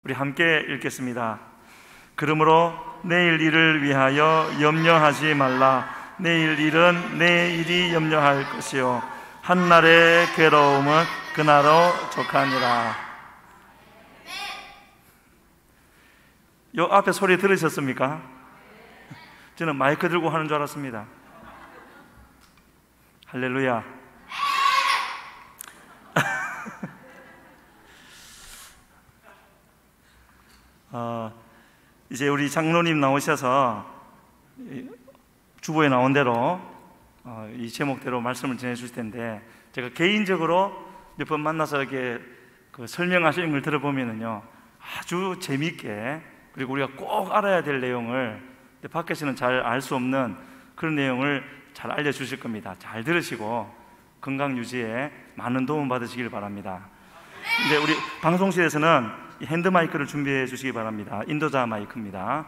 우리 함께 읽겠습니다. 그러므로 내일 일을 위하여 염려하지 말라. 내일 일은 내일이 염려할 것이요 한날의 괴로움은 그날로 족하니라. 요 앞에 소리 들으셨습니까? 저는 마이크 들고 하는 줄 알았습니다. 할렐루야. 이제 우리 장로님 나오셔서 주보에 나온 대로 이 제목대로 말씀을 전해 주실 텐데, 제가 개인적으로 몇 번 만나서 이렇게 설명하시는 걸 들어보면은요, 아주 재미있게, 그리고 우리가 꼭 알아야 될 내용을 밖에서는 잘 알 수 없는 그런 내용을 잘 알려주실 겁니다. 잘 들으시고 건강 유지에 많은 도움 받으시길 바랍니다. 근데 우리 방송실에서는 핸드 마이크를 준비해 주시기 바랍니다. 인도자 마이크입니다.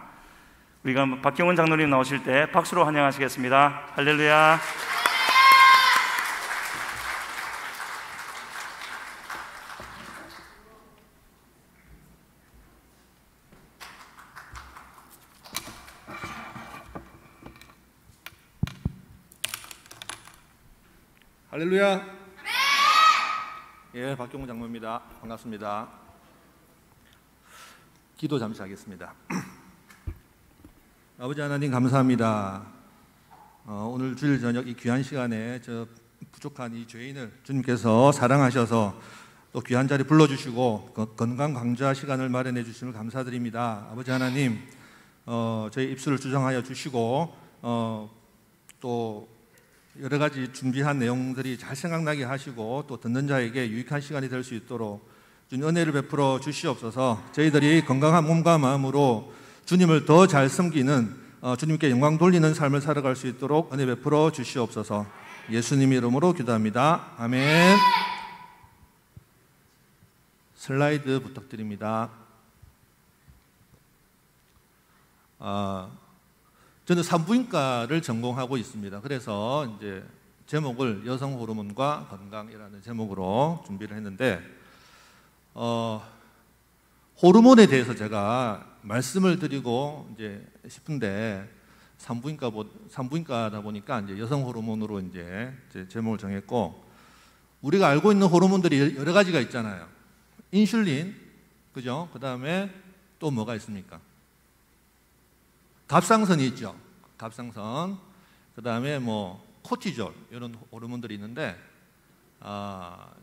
우리가 박경원 장로님 나오실 때 박수로 환영하시겠습니다. 할렐루야. 할렐루야. 예, 박경훈 장로입니다. 반갑습니다. 기도 잠시 하겠습니다. 아버지 하나님 감사합니다. 오늘 주일 저녁 이 귀한 시간에 저 부족한 이 죄인을 주님께서 사랑하셔서 또 귀한 자리 불러주시고 건강 강좌 시간을 마련해 주심을 감사드립니다. 아버지 하나님, 저희 입술을 주정하여 주시고 또 여러 가지 준비한 내용들이 잘 생각나게 하시고 또 듣는 자에게 유익한 시간이 될 수 있도록 주님 은혜를 베풀어 주시옵소서. 저희들이 건강한 몸과 마음으로 주님을 더 잘 섬기는, 주님께 영광 돌리는 삶을 살아갈 수 있도록 은혜 베풀어 주시옵소서. 예수님 이름으로 기도합니다. 아멘. 슬라이드 부탁드립니다. 저는 산부인과를 전공하고 있습니다. 그래서 이제 제목을 여성 호르몬과 건강이라는 제목으로 준비를 했는데, 호르몬에 대해서 제가 말씀을 드리고 이제 싶은데, 산부인과다 보니까 이제 여성 호르몬으로 이제 제목을 정했고, 우리가 알고 있는 호르몬들이 여러 가지가 있잖아요. 인슐린, 그죠? 그 다음에 또 뭐가 있습니까? 갑상선이 있죠. 갑상선. 그 다음에 뭐 코티졸 이런 호르몬들이 있는데,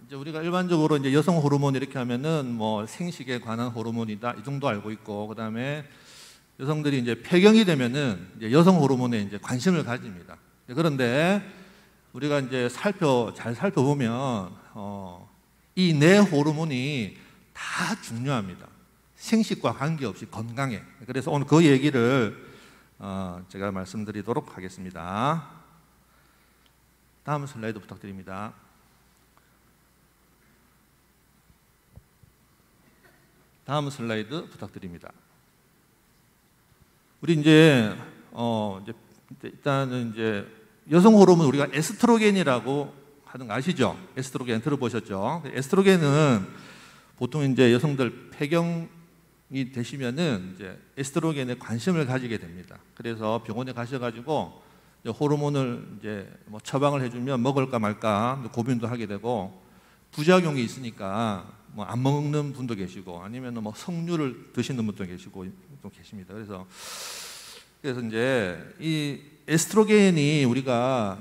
이제 우리가 일반적으로 이제 여성 호르몬 이렇게 하면은 뭐 생식에 관한 호르몬이다 이 정도 알고 있고, 그 다음에 여성들이 이제 폐경이 되면은 이제 여성 호르몬에 이제 관심을 가집니다. 그런데 우리가 이제 잘 살펴보면 이 네 호르몬이 다 중요합니다. 생식과 관계없이 건강에. 그래서 오늘 그 얘기를 제가 말씀드리도록 하겠습니다. 다음 슬라이드 부탁드립니다. 다음 슬라이드 부탁드립니다. 우리 이제 일단은 이제 여성 호르몬 우리가 에스트로겐이라고 하는 거 아시죠? 에스트로겐 들어보셨죠? 에스트로겐은 보통 이제 여성들 폐경이 되시면은 이제 에스트로겐에 관심을 가지게 됩니다. 그래서 병원에 가셔가지고 호르몬을 이제 뭐 처방을 해주면 먹을까 말까 고민도 하게 되고, 부작용이 있으니까 뭐 안 먹는 분도 계시고 아니면 뭐 석류를 드시는 분도 계시고 또 계십니다. 그래서 이제 이 에스트로겐이 우리가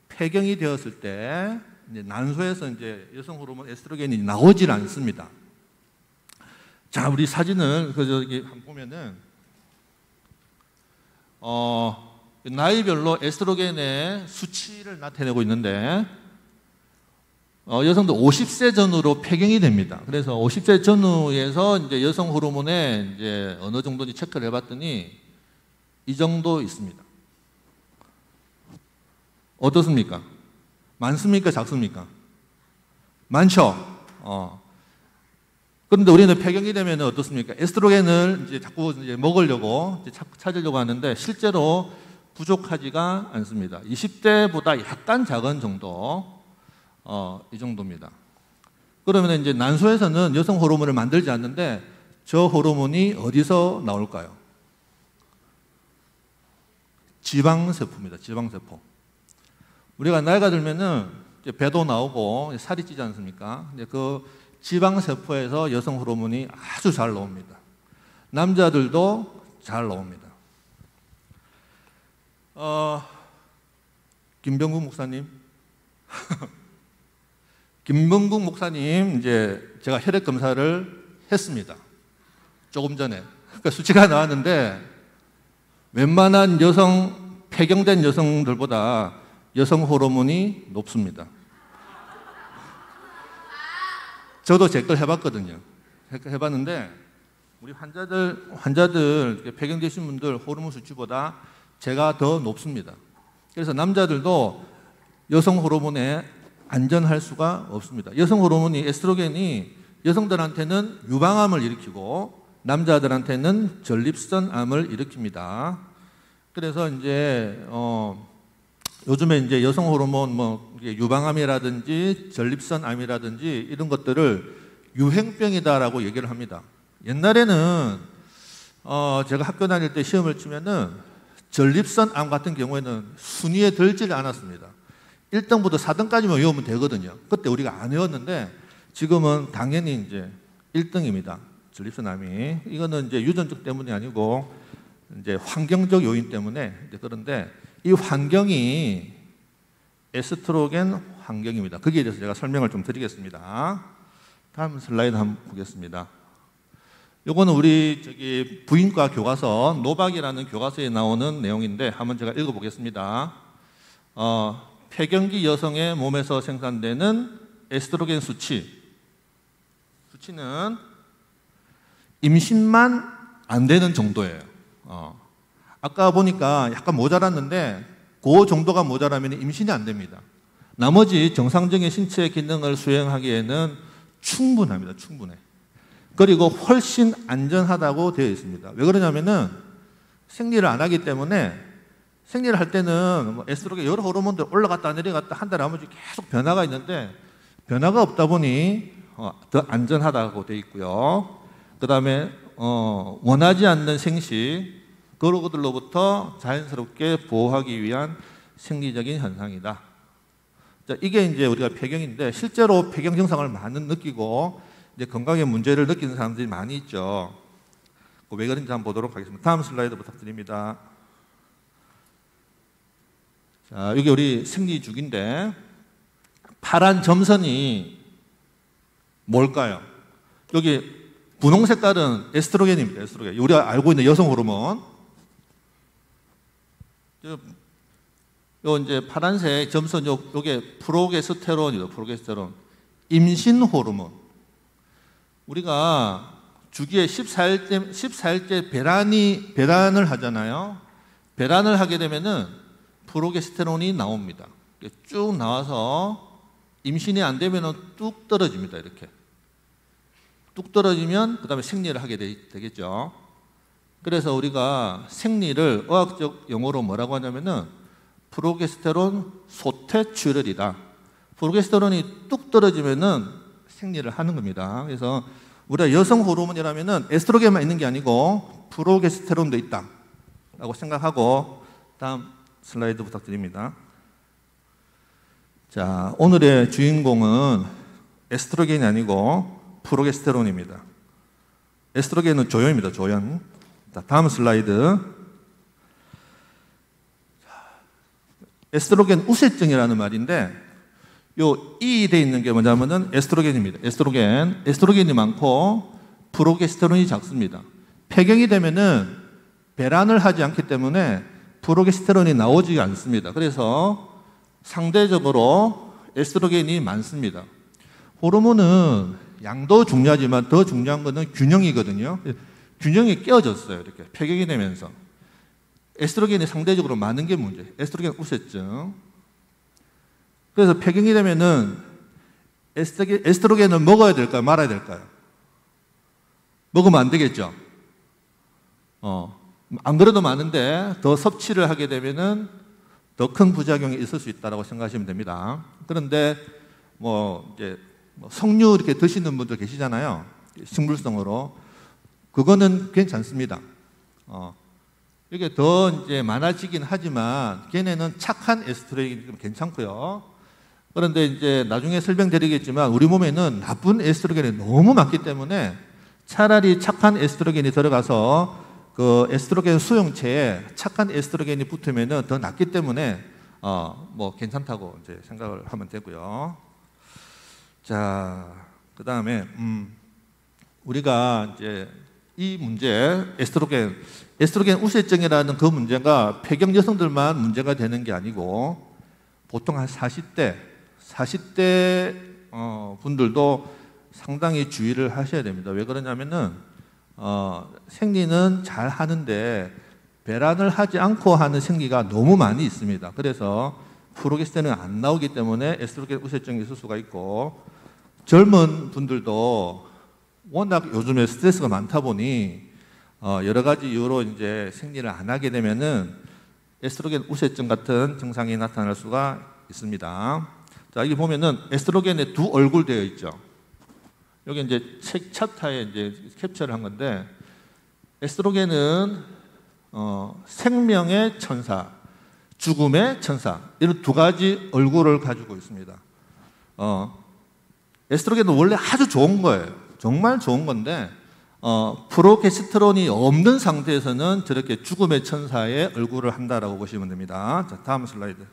폐경이 되었을 때 이제 난소에서 이제 여성 호르몬 에스트로겐이 나오질 않습니다. 자, 우리 사진을 저기 한번 보면은 나이별로 에스트로겐의 수치를 나타내고 있는데, 여성들 50세 전후로 폐경이 됩니다. 그래서 50세 전후에서 이제 여성 호르몬에 이제 어느 정도인지 체크를 해봤더니 이 정도 있습니다. 어떻습니까? 많습니까? 작습니까? 많죠. 그런데 우리는 폐경이 되면 어떻습니까? 에스트로겐을 이제 자꾸 이제 먹으려고 이제 찾으려고 하는데 실제로 부족하지가 않습니다. 20대보다 약간 작은 정도, 이 정도입니다. 그러면 이제 난소에서는 여성 호르몬을 만들지 않는데 저 호르몬이 어디서 나올까요? 지방세포입니다. 지방세포. 우리가 나이가 들면은 이제 배도 나오고 살이 찌지 않습니까? 근데 그 지방세포에서 여성 호르몬이 아주 잘 나옵니다. 남자들도 잘 나옵니다. 김병국 목사님. 김병국 목사님, 이제 제가 혈액 검사를 했습니다. 조금 전에. 그러니까 수치가 나왔는데, 웬만한 폐경된 여성들보다 여성 호르몬이 높습니다. 저도 제 걸 해봤거든요. 해봤는데, 우리 환자들, 폐경되신 분들 호르몬 수치보다 제가 더 높습니다. 그래서 남자들도 여성 호르몬에 안전할 수가 없습니다. 여성 호르몬이 에스트로겐이 여성들한테는 유방암을 일으키고 남자들한테는 전립선암을 일으킵니다. 그래서 이제 요즘에 이제 여성 호르몬 유방암이라든지 전립선암이라든지 이런 것들을 유행병이다라고 얘기를 합니다. 옛날에는 제가 학교 다닐 때 시험을 치면은 전립선암 같은 경우에는 순위에 들지를 않았습니다. 1등부터 4등까지만 외우면 되거든요. 그때 우리가 안 외웠는데 지금은 당연히 이제 1등입니다. 전립선암이. 이거는 이제 유전적 때문이 아니고 이제 환경적 요인 때문에 그런데 이 환경이 에스트로겐 환경입니다. 거기에 대해서 제가 설명을 좀 드리겠습니다. 다음 슬라이드 한번 보겠습니다. 요거는 우리 부인과 교과서 노박이라는 교과서에 나오는 내용인데 한번 제가 읽어보겠습니다. 폐경기 여성의 몸에서 생산되는 에스트로겐 수치는 임신만 안 되는 정도예요. 아까 보니까 약간 모자랐는데 그 정도가 모자라면 임신이 안 됩니다. 나머지 정상적인 신체 기능을 수행하기에는 충분합니다. 충분해. 그리고 훨씬 안전하다고 되어 있습니다. 왜 그러냐면은 생리를 안 하기 때문에 생리를 할 때는 에스트로겐 여러 호르몬들 올라갔다 내려갔다 한 달에 나머지 계속 변화가 있는데 변화가 없다 보니 더 안전하다고 되어 있고요. 그 다음에 원하지 않는 생식 그런 것들로부터 자연스럽게 보호하기 위한 생리적인 현상이다. 자, 이게 이제 우리가 폐경인데 실제로 폐경 증상을 많이 느끼고 이제 건강에 문제를 느끼는 사람들이 많이 있죠. 왜 그런지 한번 보도록 하겠습니다. 다음 슬라이드 부탁드립니다. 자, 여기 우리 생리주기인데 파란 점선이 뭘까요? 여기 분홍 색깔은 에스트로겐입니다. 에스트로겐. 우리가 알고 있는 여성 호르몬. 요 이제 파란색 점선 요게 프로게스테론이죠. 프로게스테론. 임신 호르몬. 우리가 주기에 14일째 배란을 하잖아요. 배란을 하게 되면은 프로게스테론이 나옵니다. 쭉 나와서 임신이 안 되면은 뚝 떨어집니다. 이렇게. 뚝 떨어지면 그 다음에 생리를 하게 되겠죠. 그래서 우리가 생리를 의학적 용어로 뭐라고 하냐면은 프로게스테론 소태출혈이다. 프로게스테론이 뚝 떨어지면은 생리를 하는 겁니다. 그래서 우리가 여성 호르몬이라면은 에스트로겐만 있는 게 아니고 프로게스테론도 있다라고 생각하고 다음 슬라이드 부탁드립니다. 자, 오늘의 주인공은 에스트로겐이 아니고 프로게스테론입니다. 에스트로겐은 조연입니다. 조연. 자, 다음 슬라이드. 에스트로겐 우세증이라는 말인데 요 E 돼 있는 게 뭐냐면은 에스트로겐입니다. 에스트로겐이 많고 프로게스테론이 작습니다. 폐경이 되면은 배란을 하지 않기 때문에 프로게스테론이 나오지 않습니다. 그래서 상대적으로 에스트로겐이 많습니다. 호르몬은 양도 중요하지만 더 중요한 것은 균형이거든요. 균형이 깨어졌어요. 이렇게 폐경이 되면서 에스트로겐이 상대적으로 많은 게 문제예요. 에스트로겐 우세증. 그래서 폐경이 되면은 에스트로겐을 먹어야 될까요? 말아야 될까요? 먹으면 안 되겠죠. 안 그래도 많은데 더 섭취를 하게 되면은 더 큰 부작용이 있을 수 있다고 생각하시면 됩니다. 그런데 이제 석류 이렇게 드시는 분들 계시잖아요. 식물성으로 그거는 괜찮습니다. 이게 더 이제 많아지긴 하지만 걔네는 착한 에스트로겐이 좀 괜찮고요. 그런데 이제 나중에 설명드리겠지만 우리 몸에는 나쁜 에스트로겐이 너무 많기 때문에 차라리 착한 에스트로겐이 들어가서 그 에스트로겐 수용체에 착한 에스트로겐이 붙으면은 더 낫기 때문에 뭐 괜찮다고 이제 생각을 하면 되고요. 자, 그 다음에 우리가 이제 이 문제 에스트로겐 우세증이라는 그 문제가 폐경 여성들만 문제가 되는 게 아니고 보통 한 40대 분들도 상당히 주의를 하셔야 됩니다. 왜 그러냐면은 생리는 잘 하는데 배란을 하지 않고 하는 생리가 너무 많이 있습니다. 그래서 프로게스테론이 안 나오기 때문에 에스트로겐 우세증이 있을 수가 있고, 젊은 분들도 워낙 요즘에 스트레스가 많다 보니 여러 가지 이유로 이제 생리를 안 하게 되면은 에스트로겐 우세증 같은 증상이 나타날 수가 있습니다. 자, 여기 보면은 에스트로겐의 두 얼굴 되어 있죠. 여기 이제 책 챕터에 이제 캡처를 한 건데, 에스트로겐은 생명의 천사, 죽음의 천사, 이런 두 가지 얼굴을 가지고 있습니다. 에스트로겐은 원래 아주 좋은 거예요. 정말 좋은 건데 프로게스테론이 없는 상태에서는 저렇게 죽음의 천사의 얼굴을 한다라고 보시면 됩니다. 자, 다음 슬라이드.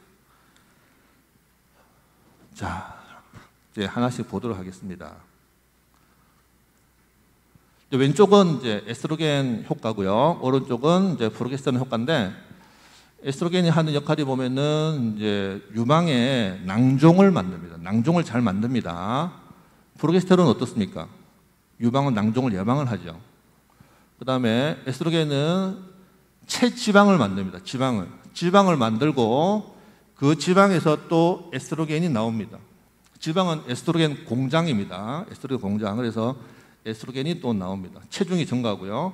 자, 이제 하나씩 보도록 하겠습니다. 왼쪽은 이제 에스트로겐 효과고요. 오른쪽은 이제 프로게스테론 효과인데, 에스트로겐이 하는 역할이 보면은 이제 유방의 낭종을 만듭니다. 낭종을 잘 만듭니다. 프로게스테론은 어떻습니까? 유방은 낭종을 예방을 하죠. 그 다음에 에스트로겐은 체지방을 만듭니다. 지방을 만들고 그 지방에서 또 에스트로겐이 나옵니다. 지방은 에스트로겐 공장입니다. 에스트로겐 공장. 그래서 에스트로겐이 또 나옵니다. 체중이 증가하고요.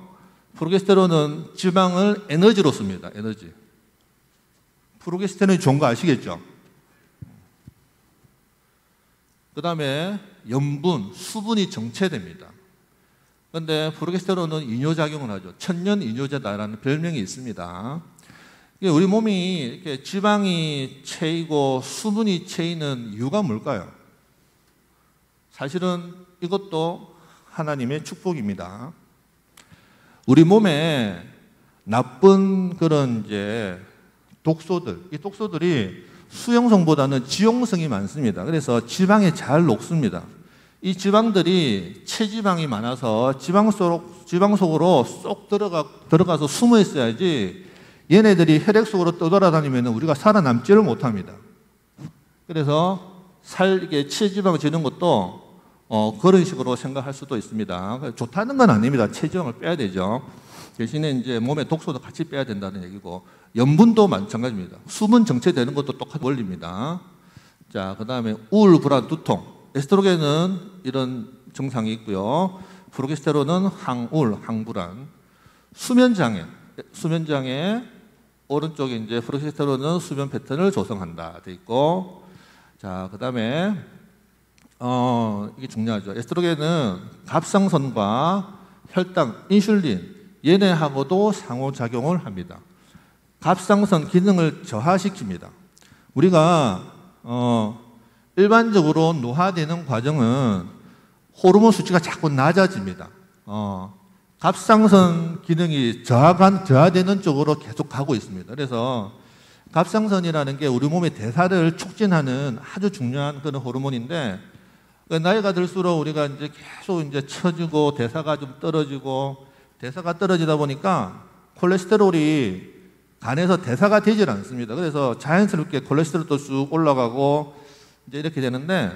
프로게스테론은 지방을 에너지로 씁니다. 에너지. 프로게스테론이 좋은 거 아시겠죠? 그 다음에 염분, 수분이 정체됩니다. 그런데 프로게스테론은 이뇨작용을 하죠. 천년 이뇨제다라는 별명이 있습니다. 우리 몸이 이렇게 지방이 채이고 수분이 채이는 이유가 뭘까요? 사실은 이것도 하나님의 축복입니다. 우리 몸에 나쁜 그런 이제 독소들, 이 독소들이 수용성보다는 지용성이 많습니다. 그래서 지방에 잘 녹습니다. 이 지방들이 체지방이 많아서 지방 속으로 쏙 들어가서 숨어 있어야지 얘네들이 혈액 속으로 떠돌아다니면 우리가 살아남지를 못합니다. 그래서 이게 체지방 지는 것도 그런 식으로 생각할 수도 있습니다. 좋다는 건 아닙니다. 체지방을 빼야 되죠. 대신에 이제 몸에 독소도 같이 빼야 된다는 얘기고, 염분도 마찬가지입니다. 수분 정체되는 것도 똑같은 원리입니다. 자, 그 다음에 우울, 불안, 두통. 에스트로겐은 이런 증상이 있고요. 프로게스테론은 항우울, 항불안. 수면장애. 오른쪽에 이제 프로게스테론은 수면 패턴을 조성한다 돼 있고, 자, 그 다음에 이게 중요하죠. 에스트로겐은 갑상선과 혈당, 인슐린 얘네하고도 상호작용을 합니다. 갑상선 기능을 저하시킵니다. 우리가 일반적으로 노화되는 과정은 호르몬 수치가 자꾸 낮아집니다. 갑상선 기능이 저하되는 쪽으로 계속 가고 있습니다. 그래서 갑상선이라는 게 우리 몸의 대사를 촉진하는 아주 중요한 그런 호르몬인데, 나이가 들수록 우리가 이제 계속 이제 처지고 대사가 좀 떨어지고, 대사가 떨어지다 보니까 콜레스테롤이 간에서 대사가 되질 않습니다. 그래서 자연스럽게 콜레스테롤도 쑥 올라가고 이제 이렇게 되는데,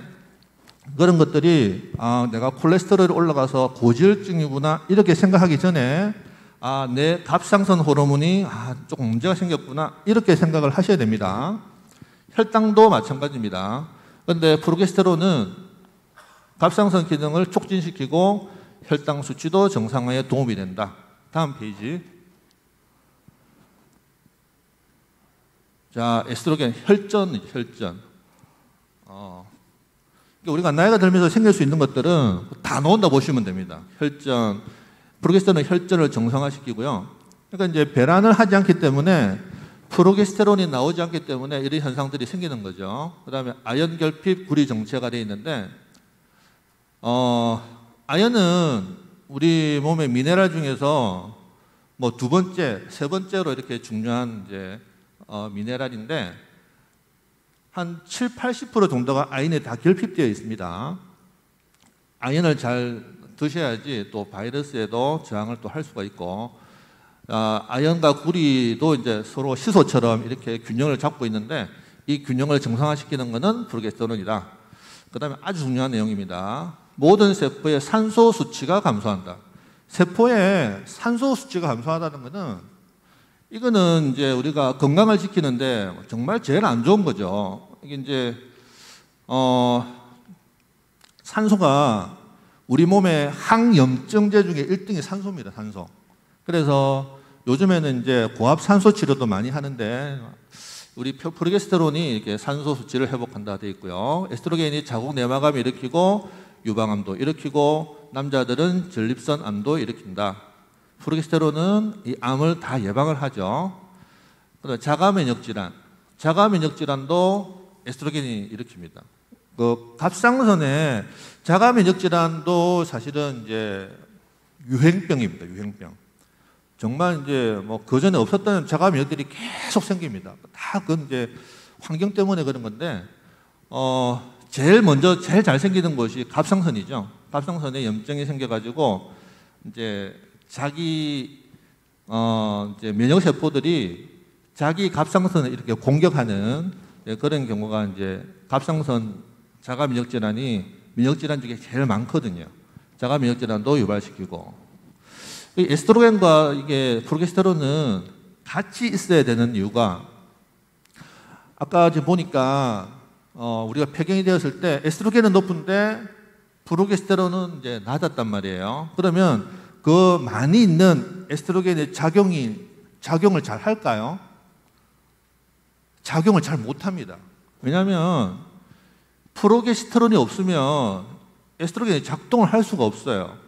그런 것들이 내가 콜레스테롤이 올라가서 고지혈증이구나 이렇게 생각하기 전에 내 갑상선 호르몬이 조금 문제가 생겼구나 이렇게 생각을 하셔야 됩니다. 혈당도 마찬가지입니다. 그런데 프로게스테론은 갑상선 기능을 촉진시키고 혈당 수치도 정상화에 도움이 된다. 다음 페이지. 자, 에스트로겐 혈전. 우리가 나이가 들면서 생길 수 있는 것들은 다 나온다 보시면 됩니다. 혈전, 프로게스테론은 혈전을 정상화시키고요. 그러니까 이제 배란을 하지 않기 때문에 프로게스테론이 나오지 않기 때문에 이런 현상들이 생기는 거죠. 그다음에 아연 결핍, 구리 정체가 되어 있는데, 아연은 우리 몸의 미네랄 중에서 뭐 두 번째, 세 번째로 이렇게 중요한 이제 미네랄인데, 한 7~80% 정도가 아연에 다 결핍되어 있습니다. 아연을 잘 드셔야지 또 바이러스에도 저항을 또 할 수가 있고, 아연과 구리도 이제 서로 시소처럼 이렇게 균형을 잡고 있는데, 이 균형을 정상화시키는 것은 프로게스테론이다. 그 다음에 아주 중요한 내용입니다. 모든 세포의 산소 수치가 감소한다. 세포의 산소 수치가 감소하다는 것은, 이거는 이제 우리가 건강을 지키는데 정말 제일 안 좋은 거죠. 이게 이제 산소가 우리 몸의 항염증제 중에 1등이 산소입니다. 산소. 그래서 요즘에는 이제 고압 산소 치료도 많이 하는데, 우리 프로게스테론이 이렇게 산소 수치를 회복한다 되어 있고요. 에스트로겐이 자궁 내막암을 일으키고 유방암도 일으키고 남자들은 전립선 암도 일으킨다. 프로게스테론은 이 암을 다 예방을 하죠. 그다음에 자가면역 질환, 자가면역 질환도 에스트로겐이 일으킵니다. 그 갑상선의 자가면역 질환도 사실은 이제 유행병입니다. 유행병. 정말 이제 뭐 그전에 없었던 자가면역들이 계속 생깁니다. 다 그건 이제 환경 때문에 그런 건데, 제일 잘 생기는 곳이 갑상선이죠. 갑상선에 염증이 생겨가지고 이제 자기 이제 면역 세포들이 자기 갑상선을 이렇게 공격하는 그런 경우가 이제 갑상선 자가 면역 질환이 면역 질환 중에 제일 많거든요. 자가 면역 질환도 유발시키고, 이 에스트로겐과 이게 프로게스테론은 같이 있어야 되는 이유가, 아까 이제 보니까 우리가 폐경이 되었을 때 에스트로겐은 높은데 프로게스테론은 이제 낮았단 말이에요. 그러면 그 많이 있는 에스트로겐의 작용을 잘 할까요? 작용을 잘 못합니다. 왜냐하면 프로게스테론이 없으면 에스트로겐이 작동을 할 수가 없어요.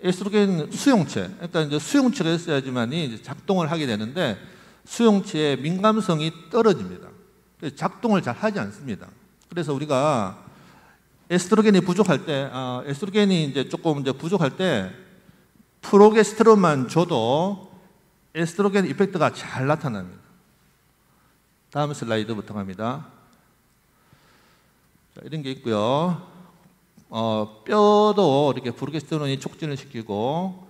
에스트로겐 수용체, 그러니까 이제 수용체가 있어야지만이 이제 작동을 하게 되는데, 수용체의 민감성이 떨어집니다. 그래서 작동을 잘 하지 않습니다. 그래서 우리가 에스트로겐이 부족할 때, 에스트로겐이 이제 조금 이제 부족할 때 프로게스테론만 줘도 에스트로겐 이펙트가 잘 나타납니다. 다음 슬라이드부터 갑니다. 자, 이런 게 있고요. 뼈도 이렇게 프로게스테론이 촉진을 시키고,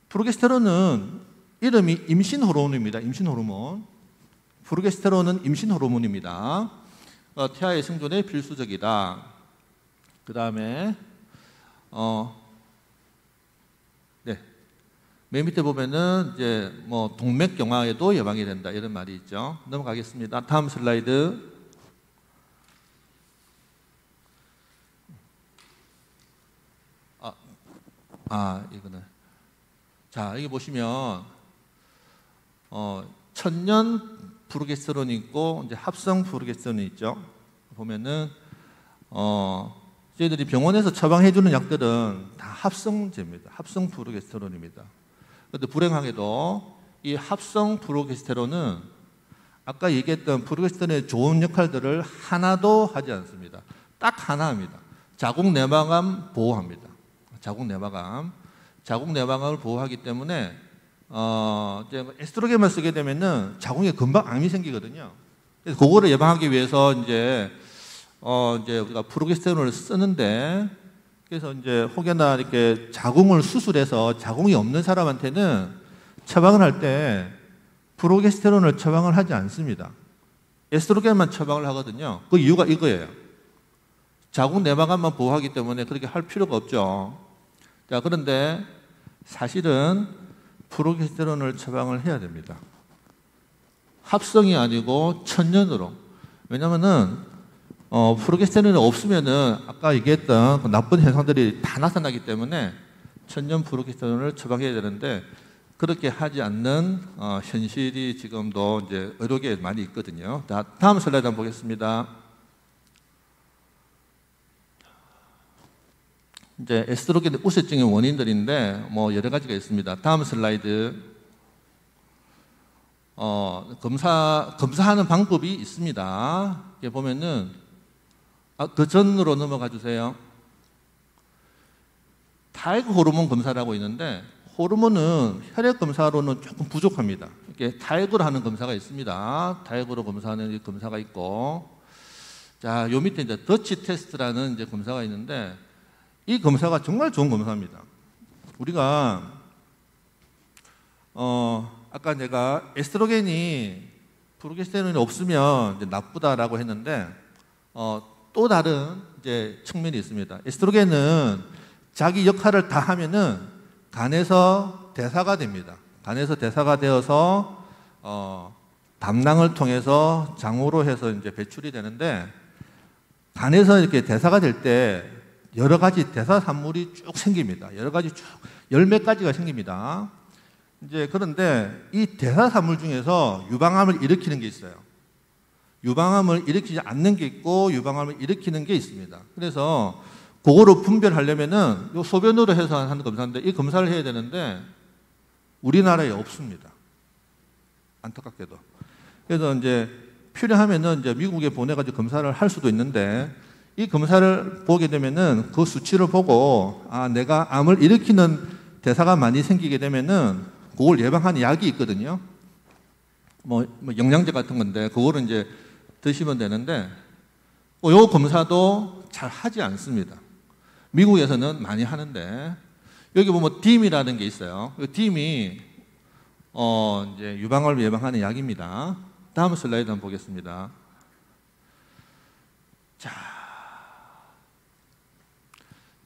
프로게스테론은 이름이 임신 호르몬입니다. 임신 호르몬. 프로게스테론은 임신 호르몬입니다. 태아의 생존에 필수적이다. 그 다음에 맨 밑에 보면은 이제 뭐 동맥경화에도 예방이 된다, 이런 말이 있죠. 넘어가겠습니다. 다음 슬라이드. 이거는. 자, 여기 보시면, 천연 프로게스테론이 있고, 이제 합성 프로게스테론이 있죠. 보면은, 저희들이 병원에서 처방해주는 약들은 다 합성제입니다. 합성 프로게스테론입니다. 그런데 불행하게도 이 합성 프로게스테론은 아까 얘기했던 프로게스테론의 좋은 역할들을 하나도 하지 않습니다. 딱 하나 합니다. 자궁 내막암 보호합니다. 자궁 내막암을 보호하기 때문에 이제 에스트로겐만 쓰게 되면은 자궁에 금방 암이 생기거든요. 그래서 그거를 예방하기 위해서 이제 우리가 프로게스테론을 쓰는데, 그래서 이제 혹여나 이렇게 자궁을 수술해서 자궁이 없는 사람한테는 처방을 할 때 프로게스테론을 처방을 하지 않습니다. 에스트로겐만 처방을 하거든요. 그 이유가 이거예요. 자궁 내막암만 보호하기 때문에 그렇게 할 필요가 없죠. 자, 그런데 사실은 프로게스테론을 처방을 해야 됩니다. 합성이 아니고 천연으로. 왜냐면은 프로게스테론이 없으면은 아까 얘기했던 그 나쁜 현상들이 다 나타나기 때문에 천연 프로게스테론을 처방해야 되는데, 그렇게 하지 않는 현실이 지금도 이제 의료계에 많이 있거든요. 다음 슬라이드 한번 보겠습니다. 이제 에스트로겐 우세증의 원인들인데 뭐 여러 가지가 있습니다. 다음 슬라이드. 검사하는 방법이 있습니다. 이렇게 보면은 그 전으로 넘어가 주세요. 타이거 호르몬 검사라고 있는데 호르몬은 혈액 검사로는 조금 부족합니다. 이렇게 타이거로 하는 검사가 있습니다. 타이거로 검사하는 검사가 있고, 자, 요 밑에 이제 더치 테스트라는 이제 검사가 있는데 이 검사가 정말 좋은 검사입니다. 우리가 아까 내가 에스트로겐이 프로게스테론이 없으면 이제 나쁘다라고 했는데 또 다른 이제 측면이 있습니다. 에스트로겐은 자기 역할을 다 하면은 간에서 대사가 됩니다. 간에서 대사가 되어서 담낭을 통해서 장으로 해서 이제 배출이 되는데, 간에서 이렇게 대사가 될 때 여러 가지 대사 산물이 쭉 생깁니다. 여러 가지 쭉 열 몇 가지가 생깁니다. 이제 그런데 이 대사 산물 중에서 유방암을 일으키는 게 있어요. 유방암을 일으키지 않는 게 있고 유방암을 일으키는 게 있습니다. 그래서 그거를 분별하려면은 요 소변으로 해서 하는 검사인데 이 검사를 해야 되는데 우리나라에 없습니다. 안타깝게도. 그래서 이제 필요하면은 이제 미국에 보내가지고 검사를 할 수도 있는데, 이 검사를 보게 되면은 그 수치를 보고 내가 암을 일으키는 대사가 많이 생기게 되면은 그걸 예방하는 약이 있거든요. 뭐 영양제 같은 건데 그거를 이제 드시면 되는데 요 검사도 잘 하지 않습니다. 미국에서는 많이 하는데 여기 보면 DIM이라는 게 있어요. 이 DIM이 이제 유방암을 예방하는 약입니다. 다음 슬라이드 한번 보겠습니다.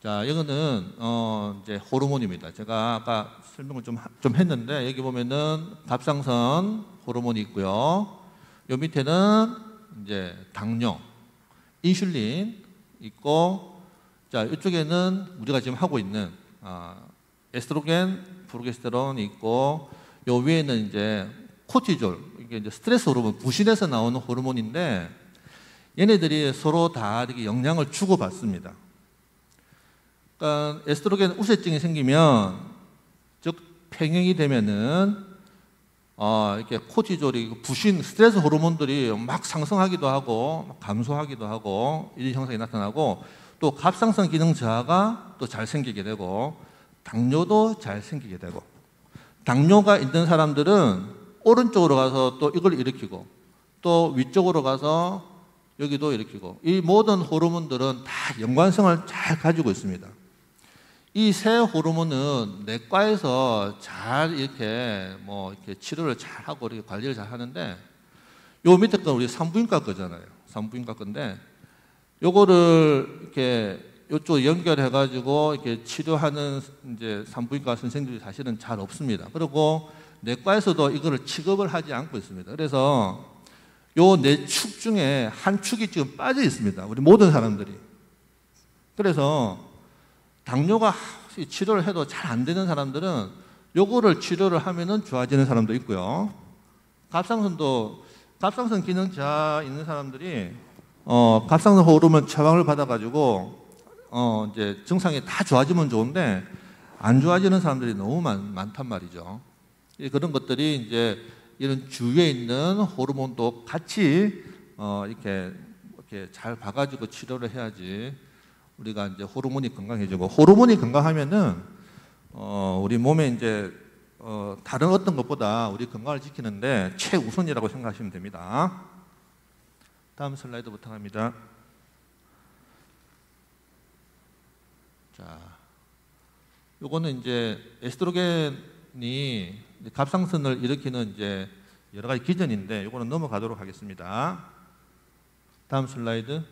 자, 이거는 이제 호르몬입니다. 제가 아까 설명을 좀 했는데 여기 보면은 갑상선 호르몬이 있고요. 요 밑에는 이제 당뇨, 인슐린 있고, 자, 이쪽에는 우리가 지금 하고 있는 에스트로겐, 프로게스테론이 있고, 요 위에는 이제 코티졸, 이게 이제 스트레스 호르몬, 부신에서 나오는 호르몬인데 얘네들이 서로 다 이렇게 영향을 주고받습니다. 그러니까 에스트로겐 우세증이 생기면, 즉 팽행이 되면은 이렇게 코티졸이 부신 스트레스 호르몬들이 막 상승하기도 하고 막 감소하기도 하고 이런 현상이 나타나고, 또 갑상선 기능 저하가 또 잘 생기게 되고 당뇨도 잘 생기게 되고, 당뇨가 있는 사람들은 오른쪽으로 가서 또 이걸 일으키고 또 위쪽으로 가서 여기도 일으키고, 이 모든 호르몬들은 다 연관성을 잘 가지고 있습니다. 이 세 호르몬은 내과에서 잘 이렇게 이렇게 치료를 잘 하고 이렇게 관리를 잘 하는데, 요 밑에 건 우리 산부인과 거잖아요. 산부인과 건데 요거를 이렇게 요쪽 연결해 가지고 이렇게 치료하는 이제 산부인과 선생님들이 사실은 잘 없습니다. 그리고 내과에서도 이거를 취급을 하지 않고 있습니다. 그래서 요 네 축 중에 한 축이 지금 빠져 있습니다. 우리 모든 사람들이. 그래서 당뇨가 치료를 해도 잘 안 되는 사람들은 요거를 치료를 하면은 좋아지는 사람도 있고요. 갑상선 기능 저하 있는 사람들이 갑상선 호르몬 처방을 받아가지고 이제 증상이 다 좋아지면 좋은데 안 좋아지는 사람들이 너무 많단 말이죠. 그런 것들이 이제 이런 주위에 있는 호르몬도 같이 이렇게 잘 봐가지고 치료를 해야지 우리가 이제 호르몬이 건강해지고, 호르몬이 건강하면은 우리 몸에 이제 다른 어떤 것보다 우리 건강을 지키는데 최우선이라고 생각하시면 됩니다. 다음 슬라이드 부탁합니다. 자, 요거는 이제 에스트로겐이 갑상선을 일으키는 이제 여러 가지 기전인데 요거는 넘어가도록 하겠습니다. 다음 슬라이드.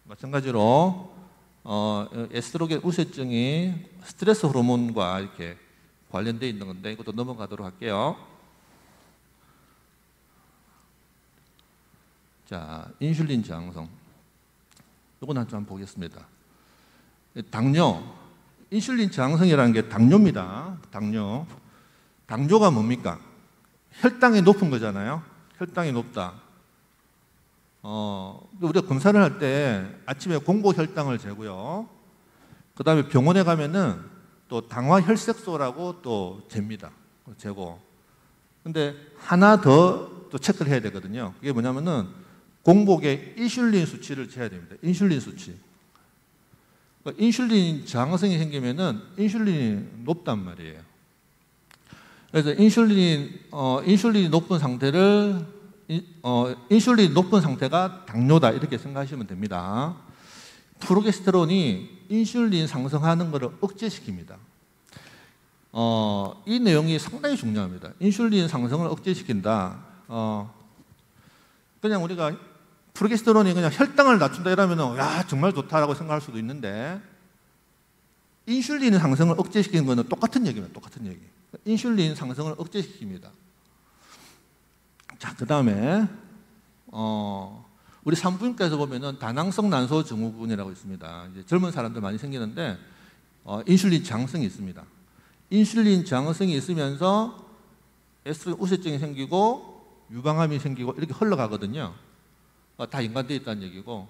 마찬가지로 에스트로겐 우세증이 스트레스 호르몬과 이렇게 관련되어 있는 건데 이것도 넘어가도록 할게요. 자, 인슐린 저항성. 이건 한번 보겠습니다. 당뇨, 인슐린 저항성이라는 게 당뇨입니다. 당뇨가 뭡니까? 혈당이 높은 거잖아요. 혈당이 높다. 우리가 검사를 할 때 아침에 공복 혈당을 재고요. 그 다음에 병원에 가면은 또 당화 혈색소라고 또 잽니다. 재고. 근데 하나 더 또 체크를 해야 되거든요. 그게 뭐냐면은 공복에 인슐린 수치를 재야 됩니다. 인슐린 수치. 그러니까 인슐린 저항성이 생기면은 인슐린이 높단 말이에요. 그래서 인슐린이 높은 상태를 인슐린이 높은 상태가 당뇨다 이렇게 생각하시면 됩니다. 프로게스테론이 인슐린 상승하는 것을 억제시킵니다. 이 내용이 상당히 중요합니다. 인슐린 상승을 억제시킨다. 그냥 우리가 프로게스테론이 그냥 혈당을 낮춘다 이러면 야 정말 좋다라고 생각할 수도 있는데 인슐린 상승을 억제시키는 것은 똑같은 얘기입니다. 똑같은 얘기. 인슐린 상승을 억제시킵니다. 자, 그 다음에 우리 산부인과에서 보면은 다낭성 난소 증후군이라고 있습니다. 이제 젊은 사람들 많이 생기는데 인슐린 저항성이 있습니다. 인슐린 저항성이 있으면서 에스트로겐 우세증이 생기고 유방암이 생기고 이렇게 흘러가거든요. 다 연관되어 있다는 얘기고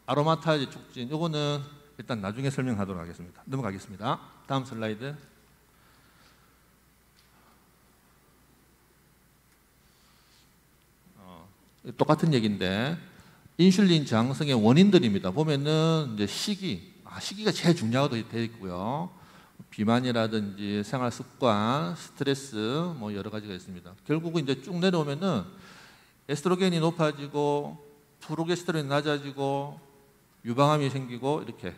아로마타제 촉진 이거는 일단 나중에 설명하도록 하겠습니다. 넘어가겠습니다. 다음 슬라이드. 똑같은 얘기인데 인슐린 저항성의 원인들입니다. 보면은 이제 시기가 제일 중요하다고 되어 있고요. 비만이라든지 생활 습관, 스트레스 뭐 여러 가지가 있습니다. 결국은 이제 쭉 내려오면은 에스트로겐이 높아지고 프로게스테론이 낮아지고 유방암이 생기고 이렇게.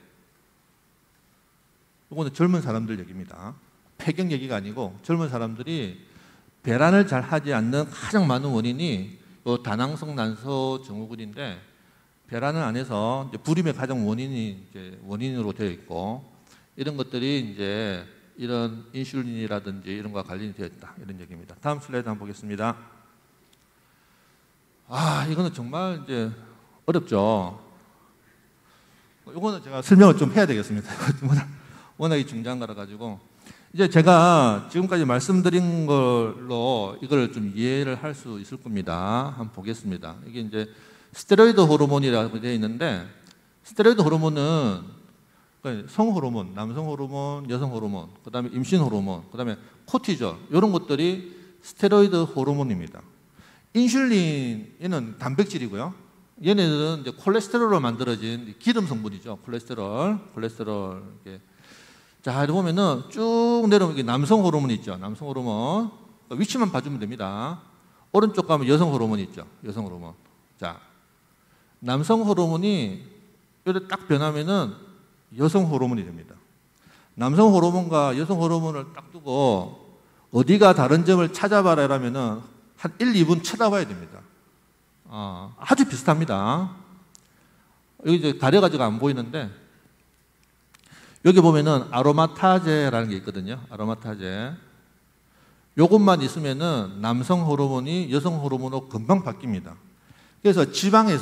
이거는 젊은 사람들 얘기입니다. 폐경 얘기가 아니고 젊은 사람들이 배란을 잘 하지 않는 가장 많은 원인이 요 다낭성 난소 증후군인데 배란을 안 해서 이제 불임의 가장 원인으로 되어 있고 이런 것들이 이제 이런 인슐린이라든지 이런 거와 관련이 되어 있다 이런 얘기입니다. 다음 슬라이드 한번 보겠습니다. 이거는 정말 이제 어렵죠. 이거는 제가 설명을 좀 해야 되겠습니다. 워낙에 중요한 거라 가지고 이제 제가 지금까지 말씀드린 걸로 이걸 좀 이해를 할 수 있을 겁니다. 한번 보겠습니다. 이게 이제 스테로이드 호르몬이라고 되어 있는데 스테로이드 호르몬은 성호르몬, 남성 호르몬, 여성 호르몬, 그 다음에 임신 호르몬, 그 다음에 코티졸 이런 것들이 스테로이드 호르몬입니다. 인슐린은 단백질이고요. 얘네들은 이제 콜레스테롤로 만들어진 기름 성분이죠. 콜레스테롤 이렇게. 자, 이렇게 보면은 쭉 내려오면 남성 호르몬 있죠. 남성 호르몬 위치만 봐주면 됩니다. 오른쪽 가면 여성 호르몬 있죠. 여성 호르몬. 자, 남성 호르몬이 이렇게 딱 변하면은 여성 호르몬이 됩니다. 남성 호르몬과 여성 호르몬을 딱 두고 어디가 다른 점을 찾아봐라 라면은 한 1, 2분 쳐다봐야 됩니다. 아주 비슷합니다. 여기 이제 가려가지고 안 보이는데 여기 보면은 아로마타제라는 게 있거든요. 아로마타제. 요것만 있으면은 남성 호르몬이 여성 호르몬으로 금방 바뀝니다. 그래서 지방에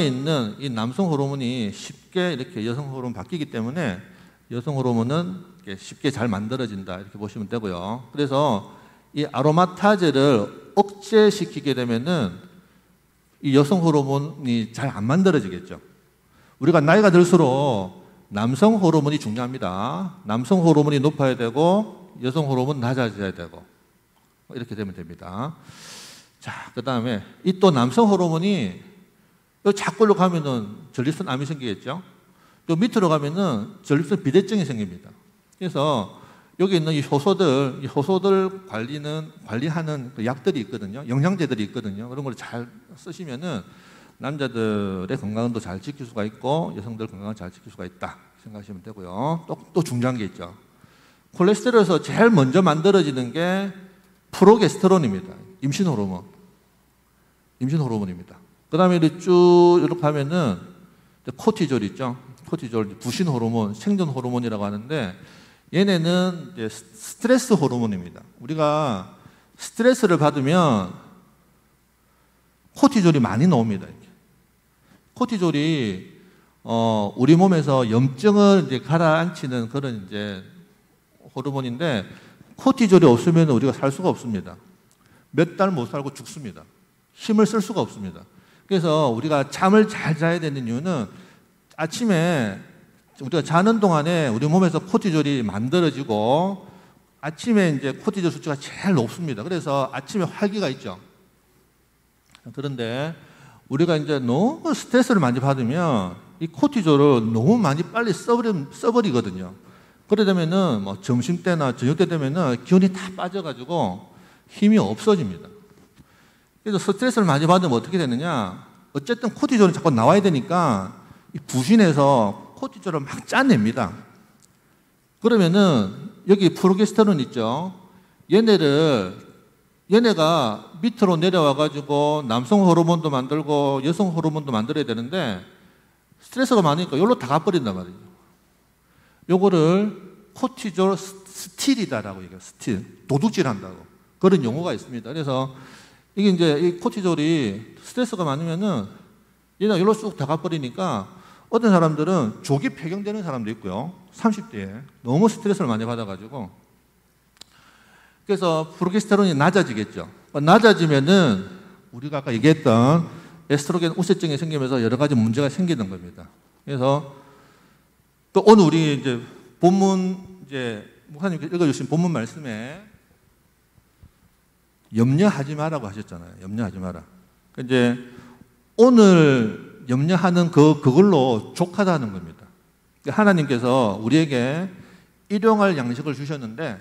있는 이 남성 호르몬이 쉽게 이렇게 여성 호르몬 바뀌기 때문에 여성 호르몬은 쉽게 잘 만들어진다 이렇게 보시면 되고요. 그래서 이 아로마타제를 억제시키게 되면은 이 여성 호르몬이 잘 안 만들어지겠죠. 우리가 나이가 들수록 남성 호르몬이 중요합니다. 남성 호르몬이 높아야 되고 여성 호르몬 낮아져야 되고 이렇게 되면 됩니다. 자, 그 다음에 이 또 남성 호르몬이 자꾸로 가면은 전립선 암이 생기겠죠. 또 밑으로 가면은 전립선 비대증이 생깁니다. 그래서 여기 있는 이 효소들 관리하는 그 약들이 있거든요. 영양제들이 있거든요. 그런 걸 잘 쓰시면은 남자들의 건강도 잘 지킬 수가 있고 여성들 건강을 잘 지킬 수가 있다 생각하시면 되고요. 또 중요한 게 있죠. 콜레스테롤에서 제일 먼저 만들어지는 게 프로게스테론입니다. 임신 호르몬입니다. 그 다음에 쭉 이렇게 하면은 코티졸 있죠. 코티졸, 부신 호르몬, 생존 호르몬이라고 하는데 얘네는 이제 스트레스 호르몬입니다. 우리가 스트레스를 받으면 코티졸이 많이 나옵니다. 이렇게. 코티졸이 우리 몸에서 염증을 이제 가라앉히는 그런 이제 호르몬인데 코티졸이 없으면 우리가 살 수가 없습니다. 몇 달 못 살고 죽습니다. 힘을 쓸 수가 없습니다. 그래서 우리가 잠을 잘 자야 되는 이유는 아침에 우리가 자는 동안에 우리 몸에서 코티졸이 만들어지고 아침에 이제 코티졸 수치가 제일 높습니다. 그래서 아침에 활기가 있죠. 그런데 우리가 이제 너무 스트레스를 많이 받으면 이 코티졸을 너무 많이 빨리 써버리거든요. 그러다 보면은 뭐 점심 때나 저녁 때 되면은 기운이 다 빠져가지고 힘이 없어집니다. 그래서 스트레스를 많이 받으면 어떻게 되느냐? 어쨌든 코티졸이 자꾸 나와야 되니까 이 부신해서 코티졸을 막 짜냅니다. 그러면은 여기 프로게스테론 있죠? 얘네가 밑으로 내려와가지고 남성 호르몬도 만들고 여성 호르몬도 만들어야 되는데 스트레스가 많으니까 여기로 다 가버린단 말이죠. 요거를 코티졸 스틸이다라고 얘기해요. 스틸. 도둑질 한다고. 그런 용어가 있습니다. 그래서 이게 이제 이 코티졸이 스트레스가 많으면은 얘가 여기로 쑥 다 가버리니까 어떤 사람들은 조기 폐경되는 사람도 있고요. 30대에 너무 스트레스를 많이 받아가지고 그래서 프로게스테론이 낮아지겠죠. 낮아지면은 우리가 아까 얘기했던 에스트로겐 우세증이 생기면서 여러 가지 문제가 생기는 겁니다. 그래서 또 오늘 우리 이제 본문 이제 목사님께서 읽어주신 본문 말씀에 염려하지 마라고 하셨잖아요. 염려하지 마라. 이제 오늘 염려하는 그걸로 족하다는 겁니다. 하나님께서 우리에게 일용할 양식을 주셨는데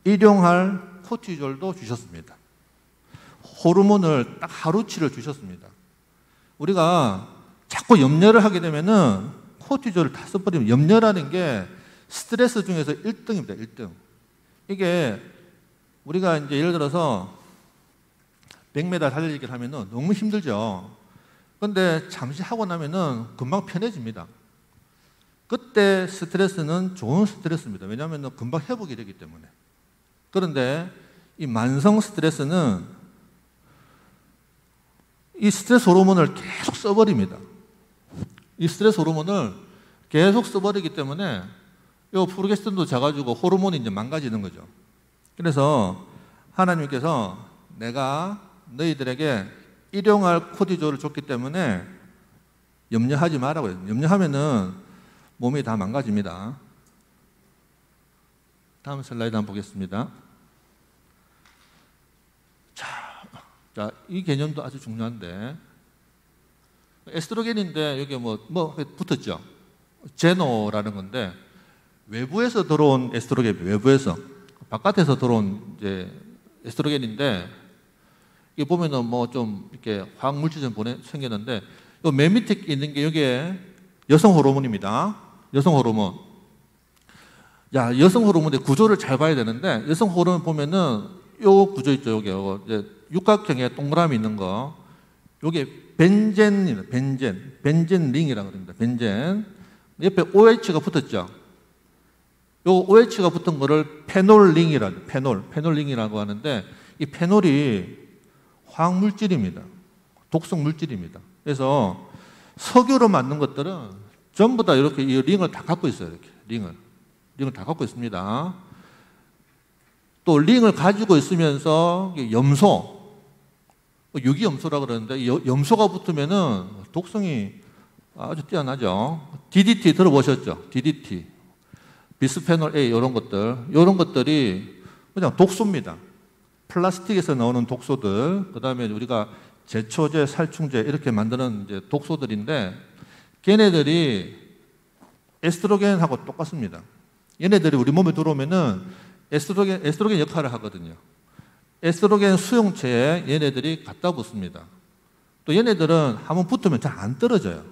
일용할 코티졸도 주셨습니다. 호르몬을 딱 하루치를 주셨습니다. 우리가 자꾸 염려를 하게 되면은 코티졸을 다 써버리면 염려라는 게 스트레스 중에서 1등입니다. 1등. 이게 우리가 이제 예를 들어서 100m 달리기를 하면은 너무 힘들죠. 그런데 잠시 하고 나면은 금방 편해집니다. 그때 스트레스는 좋은 스트레스입니다. 왜냐하면 금방 회복이 되기 때문에. 그런데 이 만성 스트레스는 이 스트레스 호르몬을 계속 써버립니다. 이 스트레스 호르몬을 계속 써버리기 때문에 이 프로게스테론도 작아지고 호르몬이 이제 망가지는 거죠. 그래서 하나님께서 내가 너희들에게 일용할 코티졸을 줬기 때문에 염려하지 말라고 해요. 염려하면은 몸이 다 망가집니다. 다음 슬라이드 한번 보겠습니다. 자, 이 개념도 아주 중요한데 에스트로겐인데 여기 뭐 붙었죠. 제노라는 건데 외부에서 들어온 에스트로겐, 외부에서 바깥에서 들어온 이제 에스트로겐인데 이게 보면은 뭐 좀 이렇게 화학 물질좀 생겼는데 요 맨 밑에 있는 게 이게 여성 호르몬입니다. 여성 호르몬. 야, 여성 호르몬의 구조를 잘 봐야 되는데 여성 호르몬 보면은 요 구조 있죠. 요게 이제 육각형에 동그라미 있는 거. 요게 벤젠이에요. 벤젠 링이라고 합니다. 벤젠. 옆에 OH가 붙었죠. 요 OH가 붙은 거를 페놀 링이라고, 페놀 링이라고 하는데 이 페놀이 화학 물질입니다. 독성 물질입니다. 그래서 석유로 만든 것들은 전부 다 이렇게 이 링을 다 갖고 있어요. 이렇게 링을 다 갖고 있습니다. 또 링을 가지고 있으면서 염소, 유기염소라고 그러는데 염소가 붙으면은 독성이 아주 뛰어나죠. DDT 들어보셨죠? DDT, 비스페놀 A 이런 것들이 그냥 독소입니다. 플라스틱에서 나오는 독소들, 그 다음에 우리가 제초제, 살충제 이렇게 만드는 이제 독소들인데 걔네들이 에스트로겐하고 똑같습니다. 얘네들이 우리 몸에 들어오면은 에스트로겐 역할을 하거든요. 에스트로겐 수용체에 얘네들이 갖다 붙습니다. 또 얘네들은 한번 붙으면 잘 안 떨어져요.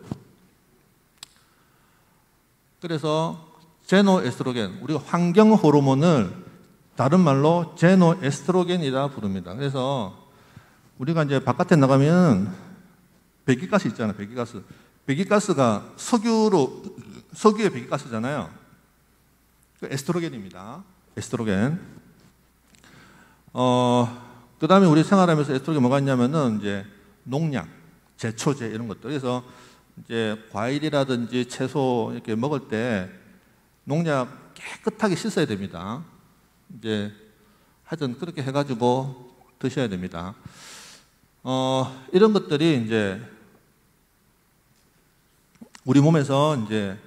그래서 제노에스트로겐, 우리가 환경 호르몬을 다른 말로 제노에스트로겐이라 부릅니다. 그래서 우리가 이제 바깥에 나가면 배기가스 있잖아요. 배기가스. 배기가스가 석유의 배기가스잖아요. 에스트로겐입니다. 에스트로겐. 그 다음에 우리 생활하면서 에스트로겐 뭐가 있냐면은 이제 농약, 제초제 이런 것들. 그래서 이제 과일이라든지 채소 이렇게 먹을 때 농약 깨끗하게 씻어야 됩니다. 이제 하여튼 그렇게 해가지고 드셔야 됩니다. 이런 것들이 이제 우리 몸에서 이제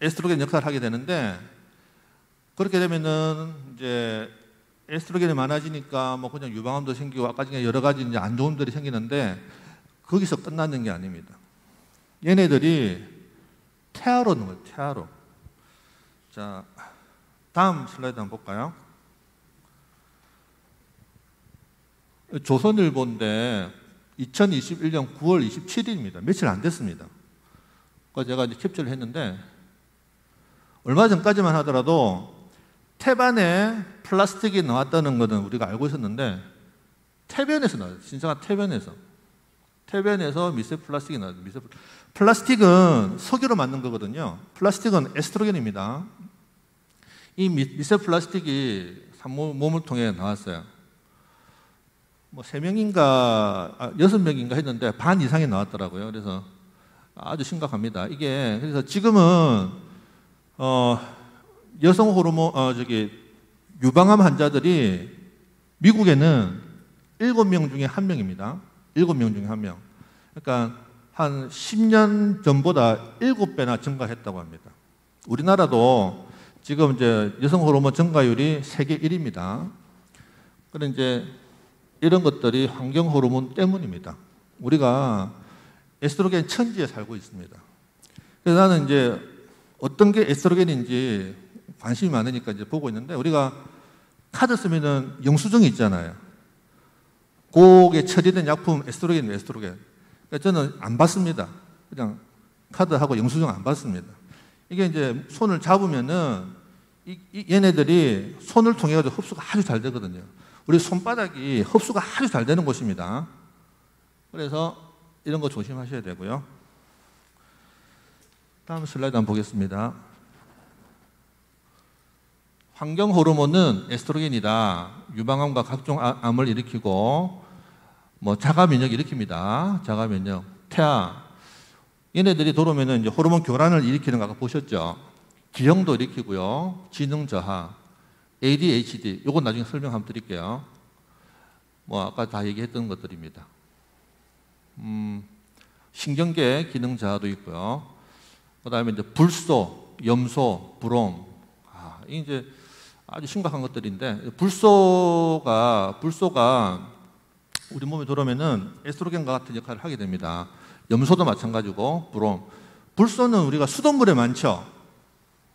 에스트로겐 역할을 하게 되는데, 그렇게 되면은 이제 에스트로겐이 많아지니까 뭐 그냥 유방암도 생기고 아까 전에 여러 가지 이제 안 좋은들이 생기는데, 거기서 끝나는 게 아닙니다. 얘네들이 태아로 오는 거예요. 태아로. 자, 다음 슬라이드 한번 볼까요? 조선일보인데 2021년 9월 27일입니다. 며칠 안 됐습니다. 그래서 제가 이제 캡처를 했는데, 얼마 전까지만 하더라도 태반에 플라스틱이 나왔다는 것은 우리가 알고 있었는데, 태변에서 나와요. 신생아 태변에서 미세 플라스틱이 나와요. 플라스틱은 석유로 만든 거거든요. 플라스틱은 에스트로겐입니다. 이 미세 플라스틱이 몸을 통해 나왔어요. 뭐 3명인가 6명인가 했는데 반 이상이 나왔더라고요. 그래서 아주 심각합니다. 이게 그래서 지금은 여성 호르몬 유방암 환자들이 미국에는 7명 중에 1명입니다. 7명 중에 1명. 그러니까 한 10년 전보다 7배나 증가했다고 합니다. 우리나라도 지금 이제 여성 호르몬 증가율이 세계 1위입니다. 그런데 이제 이런 것들이 환경 호르몬 때문입니다. 우리가 에스트로겐 천지에 살고 있습니다. 그래서 나는 이제 어떤 게 에스트로겐인지 관심이 많으니까 이제 보고 있는데, 우리가 카드 쓰면은 영수증이 있잖아요. 그게 처리된 약품 에스트로겐이에요, 에스트로겐. 그러니까 저는 안 받습니다. 그냥 카드하고 영수증 안 받습니다. 이게 이제 손을 잡으면은 얘네들이 손을 통해 가지고 흡수가 아주 잘 되거든요. 우리 손바닥이 흡수가 아주 잘 되는 곳입니다. 그래서 이런 거 조심하셔야 되고요. 다음 슬라이드 한번 보겠습니다. 환경 호르몬은 에스트로겐이다. 유방암과 각종 암을 일으키고 뭐 자가 면역 일으킵니다. 자가 면역, 태아. 얘네들이 들어오면은 이제 호르몬 교란을 일으키는 거 아까 보셨죠? 기형도 일으키고요. 지능 저하, ADHD. 요건 나중에 설명 한번 드릴게요. 뭐 아까 다 얘기했던 것들입니다. 신경계 기능 저하도 있고요. 그다음에 이제 불소, 염소, 불옴. 이제 아주 심각한 것들인데, 불소가 우리 몸에 들어오면은 에스트로겐과 같은 역할을 하게 됩니다. 염소도 마찬가지고 불옴. 불소는 우리가 수돗물에 많죠.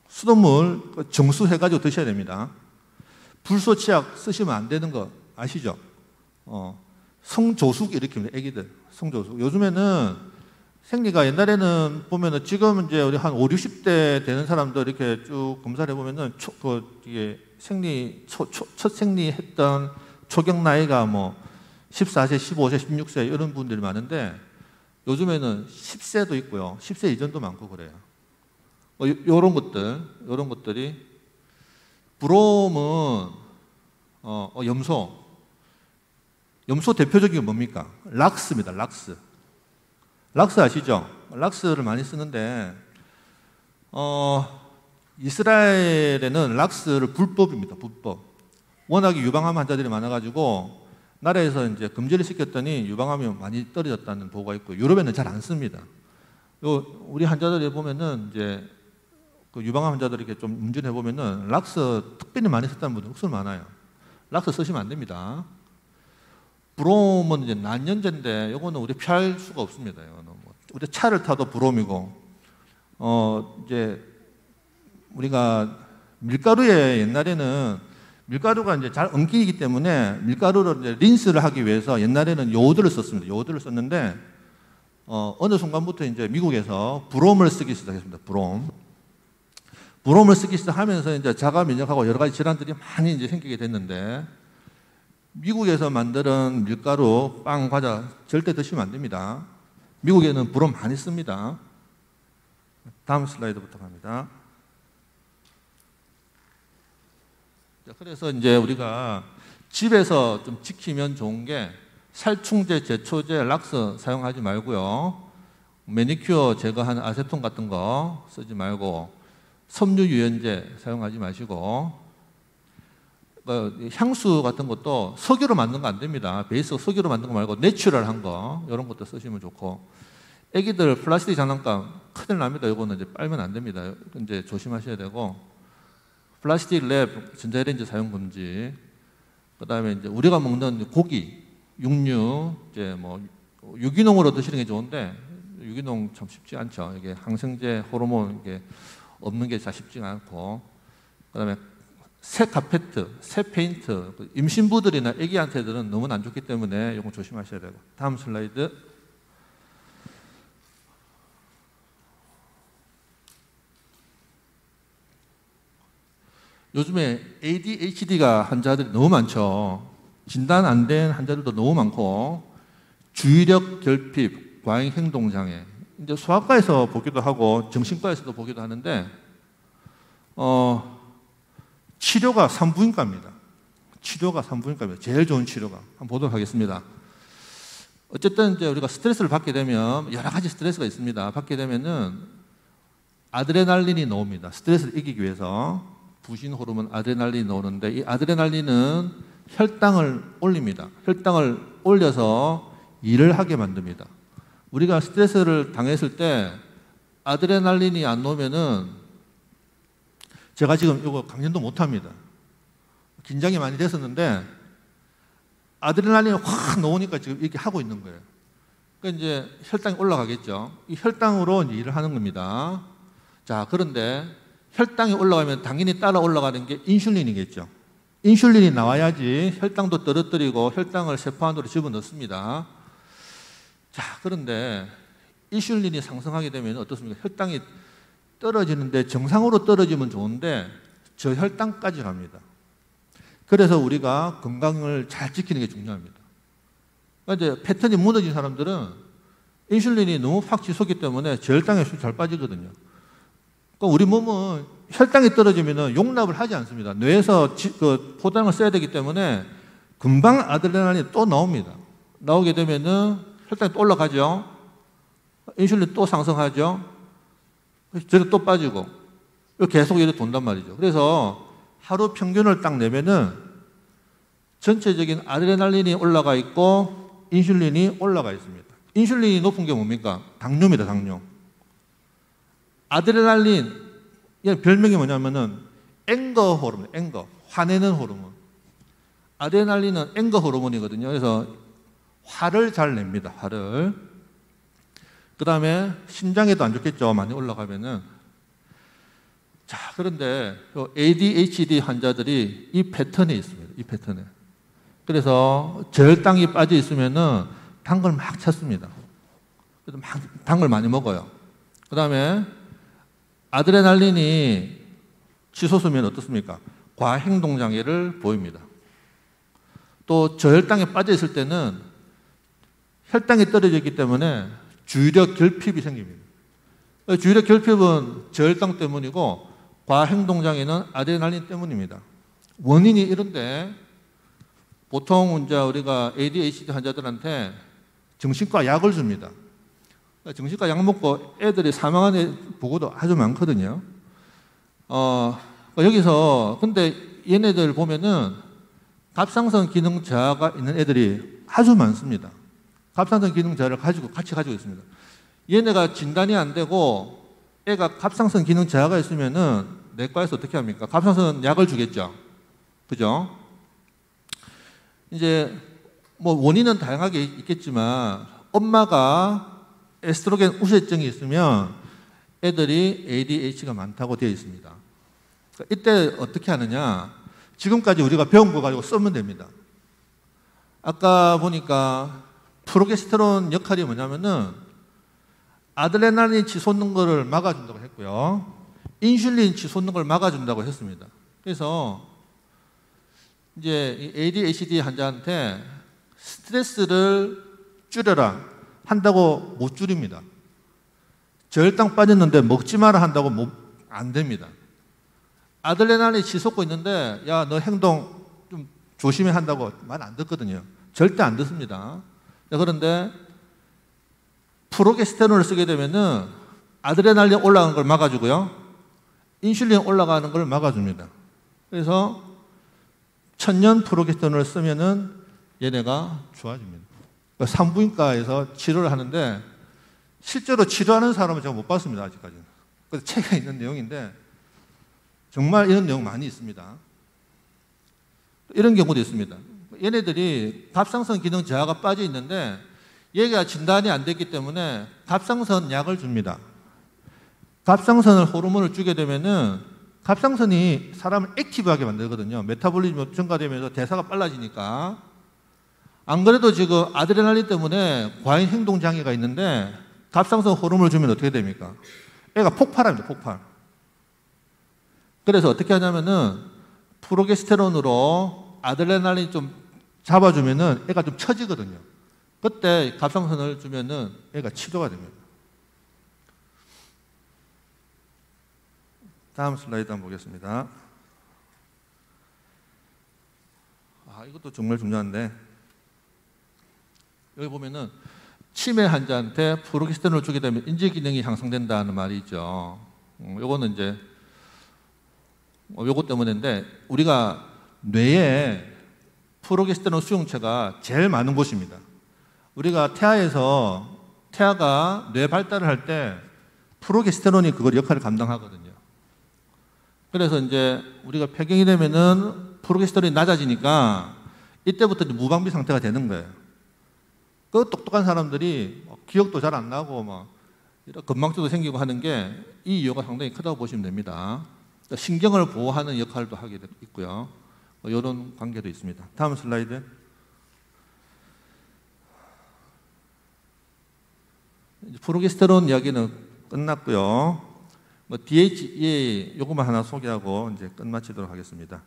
수돗물 정수해가지고 드셔야 됩니다. 불소 치약 쓰시면 안 되는 거 아시죠? 성조숙 일으킵니다. 애기들 성조숙. 요즘에는 생리가, 옛날에는 보면은 지금 이제 우리 한 5, 60대 되는 사람들 이렇게 쭉 검사를 해보면은 이게 첫 생리했던 초경 나이가 뭐 14세, 15세, 16세 이런 분들이 많은데, 요즘에는 10세도 있고요. 10세 이전도 많고 그래요. 요런 것들이 브롬은 염소 대표적인 게 뭡니까? 락스입니다. 락스 아시죠? 락스를 많이 쓰는데 이스라엘에는 락스를 불법입니다. 불법. 워낙에 유방암 환자들이 많아가지고 나라에서 이제 금지를 시켰더니 유방암이 많이 떨어졌다는 보고가 있고, 유럽에는 잘 안 씁니다. 우리 환자들이 보면은 이제 그 유방암 환자들이 이렇게 좀 운전해 보면은 락스 특별히 많이 썼다는 분들 억수로 많아요. 락스 쓰시면 안 됩니다. 브롬은 이제 난연제인데 이거는 우리 피할 수가 없습니다. 이거는 우리 차를 타도 브롬이고, 이제 우리가 밀가루에 옛날에는 밀가루가 이제 잘 엉키기 때문에 밀가루를 이제 린스를 하기 위해서 옛날에는 요오드를 썼습니다. 요오드를 썼는데 어느 순간부터 이제 미국에서 브롬을 쓰기 시작했습니다. 브롬을 쓰기 시작하면서 이제 자가 면역하고 여러 가지 질환들이 많이 이제 생기게 됐는데, 미국에서 만드는 밀가루, 빵, 과자 절대 드시면 안 됩니다. 미국에는 브롬 많이 씁니다. 다음 슬라이드부터 갑니다. 그래서 이제 우리가 집에서 좀 지키면 좋은 게, 살충제, 제초제, 락스 사용하지 말고요. 매니큐어 제거하는 아세톤 같은 거 쓰지 말고, 섬유 유연제 사용하지 마시고, 향수 같은 것도 석유로 만든 거 안 됩니다. 베이스 석유로 만든 거 말고 내추럴한 거 이런 것도 쓰시면 좋고, 애기들 플라스틱 장난감 큰일 납니다. 이거는 이제 빨면 안 됩니다. 이제 조심하셔야 되고, 플라스틱 랩 전자레인지 사용 금지. 그다음에 이제 우리가 먹는 고기, 육류 이제 뭐 유기농으로 드시는 게 좋은데 유기농 참 쉽지 않죠. 이게 항생제, 호르몬 이게 없는 게 잘 쉽지가 않고, 그다음에 새 카페트, 새 페인트, 임신부들이나 아기한테들은 너무 안 좋기 때문에 이거 조심하셔야 되고. 다음 슬라이드. 요즘에 ADHD가 환자들이 너무 많죠. 진단 안 된 환자들도 너무 많고, 주의력 결핍, 과잉 행동 장애. 이제 소아과에서 보기도 하고 정신과에서도 보기도 하는데, 치료가 산부인과입니다. 치료가 산부인과입니다. 제일 좋은 치료가. 한번 보도록 하겠습니다. 어쨌든 이제 우리가 스트레스를 받게 되면 여러 가지 스트레스가 있습니다. 받게 되면은 아드레날린이 나옵니다. 스트레스를 이기기 위해서 부신 호르몬 아드레날린이 나오는데, 이 아드레날린은 혈당을 올립니다. 혈당을 올려서 일을 하게 만듭니다. 우리가 스트레스를 당했을 때 아드레날린이 안 나오면은, 제가 지금 이거 강연도 못 합니다. 긴장이 많이 됐었는데 아드레날린이 확 나오니까 지금 이렇게 하고 있는 거예요. 그러니까 이제 혈당이 올라가겠죠. 이 혈당으로 이제 일을 하는 겁니다. 자, 그런데 혈당이 올라가면 당연히 따라 올라가는 게 인슐린이겠죠. 인슐린이 나와야지 혈당도 떨어뜨리고 혈당을 세포 안으로 집어넣습니다. 자, 그런데 인슐린이 상승하게 되면 어떻습니까? 혈당이 떨어지는데, 정상으로 떨어지면 좋은데 저혈당까지 갑니다. 그래서 우리가 건강을 잘 지키는 게 중요합니다. 그러니까 이제 패턴이 무너진 사람들은 인슐린이 너무 확 치솟기 때문에 저혈당에 잘 빠지거든요. 그러니까 우리 몸은 혈당이 떨어지면 용납을 하지 않습니다. 뇌에서 포장을 써야 되기 때문에 금방 아드레날린이 또 나옵니다. 나오게 되면은 혈당이 또 올라가죠. 인슐린 또 상승하죠. 저도 또 빠지고 계속 이렇게 돈단 말이죠. 그래서 하루 평균을 딱 내면은 전체적인 아드레날린이 올라가 있고 인슐린이 올라가 있습니다. 인슐린이 높은 게 뭡니까? 당뇨입니다. 당뇨. 아드레날린, 별명이 뭐냐면은 앵거 호르몬, 앵거, 화내는 호르몬. 아드레날린은 앵거 호르몬이거든요. 그래서 화를 잘 냅니다. 화를. 그 다음에 심장에도 안 좋겠죠. 많이 올라가면은. 자, 그런데 ADHD 환자들이 이 패턴에 있습니다. 이 패턴에. 그래서 저혈당이 빠져 있으면은 단 걸 막 찾습니다. 그래서 막 단 걸 많이 먹어요. 그 다음에 아드레날린이 치솟으면 어떻습니까? 과행동 장애를 보입니다. 또 저혈당에 빠져 있을 때는 혈당이 떨어져 있기 때문에 주의력 결핍이 생깁니다. 주의력 결핍은 저혈당 때문이고 과행동장애는 아드레날린 때문입니다. 원인이 이런데 보통 이제 우리가 ADHD 환자들한테 정신과 약을 줍니다. 정신과 약 먹고 애들이 사망하는 보고도 아주 많거든요. 여기서 근데 얘네들 보면은 갑상선 기능 저하가 있는 애들이 아주 많습니다. 갑상선 기능 저하를 같이 가지고 있습니다. 얘네가 진단이 안 되고 애가 갑상선 기능 저하가 있으면은 내과에서 어떻게 합니까? 갑상선 약을 주겠죠. 그죠? 이제 뭐 원인은 다양하게 있겠지만 엄마가 에스트로겐 우세증이 있으면 애들이 ADHD가 많다고 되어 있습니다. 그러니까 이때 어떻게 하느냐? 지금까지 우리가 배운 거 가지고 쓰면 됩니다. 아까 보니까 프로게스테론 역할이 뭐냐면은 아드레날린 치솟는 거를 막아준다고 했고요. 인슐린 치솟는 걸 막아준다고 했습니다. 그래서 이제 ADHD 환자한테 스트레스를 줄여라 한다고 못 줄입니다. 저혈당 빠졌는데 먹지 마라 한다고 안 됩니다. 아드레날린이 치솟고 있는데 야, 너 행동 좀 조심해 한다고 말 안 듣거든요. 절대 안 듣습니다. 그런데 프로게스테론을 쓰게 되면은 아드레날린 올라가는 걸 막아주고요. 인슐린 올라가는 걸 막아줍니다. 그래서 천년 프로게스테론을 쓰면은 얘네가 좋아집니다. 그러니까 산부인과에서 치료를 하는데 실제로 치료하는 사람은 제가 못 봤습니다, 아직까지는. 그래서 책에 있는 내용인데 정말 이런 내용 많이 있습니다. 이런 경우도 있습니다. 얘네들이 갑상선 기능 저하가 빠져 있는데 얘가 진단이 안 됐기 때문에 갑상선 약을 줍니다. 갑상선을 호르몬을 주게 되면은 갑상선이 사람을 액티브하게 만들거든요. 메타볼리즘이 증가되면서 대사가 빨라지니까. 안 그래도 지금 아드레날린 때문에 과잉 행동 장애가 있는데 갑상선 호르몬을 주면 어떻게 됩니까? 애가 폭발합니다, 폭발. 그래서 어떻게 하냐면은 프로게스테론으로 아드레날린 좀 잡아주면은 애가 좀 처지거든요. 그때 갑상선을 주면은 애가 치료가 됩니다. 다음 슬라이드 한번 보겠습니다. 이것도 정말 중요한데 여기 보면은 치매 환자한테 프로게스테론을 주게 되면 인지 기능이 향상된다는 말이 있죠. 요거는 이제 요거 때문인데 우리가 뇌에 프로게스테론 수용체가 제일 많은 곳입니다. 우리가 태아가 뇌 발달을 할 때 프로게스테론이 그걸 역할을 감당하거든요. 그래서 이제 우리가 폐경이 되면은 프로게스테론이 낮아지니까 이때부터 이제 무방비 상태가 되는 거예요. 그 똑똑한 사람들이 기억도 잘 안 나고 막 건망증도 생기고 하는 게 이 이유가 상당히 크다고 보시면 됩니다. 신경을 보호하는 역할도 하게 있고요. 이런 관계도 있습니다. 다음 슬라이드. 프로게스테론 이야기는 끝났고요. DHEA 요것만 하나 소개하고 이제 끝마치도록 하겠습니다.